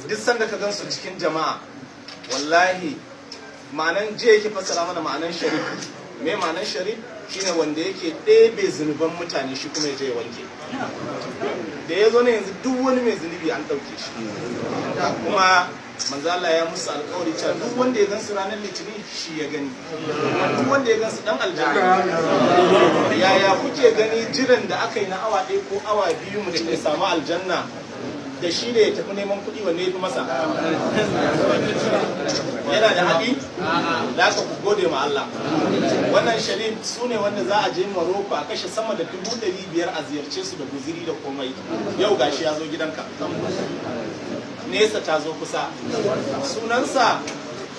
duk sanda ka gansu cikin jama'a wallahi ma'anan je yake fassara mana ma'anan sharif. Me ma'anan sharif shine wanda yake ɗebe zunuban mutane shi kuma ya je wanke. Da ya zo ne yanzu duk wani mai zunubi an ɗauke shi, kuma manzo Allah ya musu alƙawari cewa duk wanda ya gansu ranar litinin shi ya gani, duk wanda ya gansu dan aljanna. Yaya kuke gani jiran da aka yi na awa 1 ko awa 2 mutum ya samu aljanna da shi da ya tafi neman kuɗi wanne ya fi masa? Yana da haɗi? Da aka ku gode ma Allah. Wannan sharif su ne wanda za a je Morocco a kashe sama da 500,000 a ziyarce su da guziri da komai. Yau gashi ya zo gidanka. Nesa ta zo kusa. Sunansa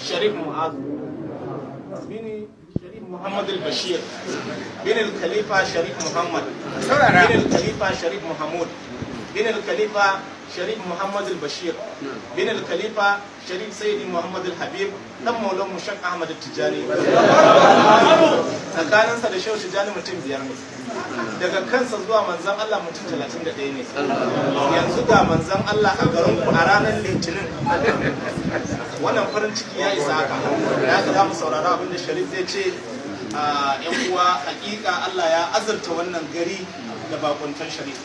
Sharif Mu'az bini Sharif Muhammad al-Bashir bin al-Khalifa Sharif Muhammad bin al-Khalifa Sharif Muhammad bin al-Khalifa Sharif Muhammad al-Bashir bin al-Khalifa Sharif Sayyidi Muhammad al-Habib dan Maulan Mushak Ahmad al-Tijani. Tsakaninsa da Shehu Tijani mutum 5 ne. Daga kansa zuwa manzan Allah mutum 31 ne. Yanzu ga manzan Allah a garinku a ranar Litinin. Wannan farin ciki ya isa haka. Da haka za mu saurara abin da Sharif zai ce. ‘Yan uwa, hakika Allah ya azurta wannan gari da bakuntan Sharif.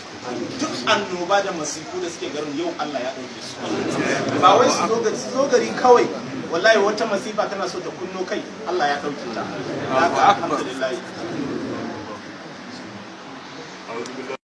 Duk annoba da masifu da suke garin yau Allah ya ɗauke su. Ba wai su zo gari kawai. Wallahi wata masifa tana so ta kunno kai, Allah ya ɗauke ta. Alhamdulillah.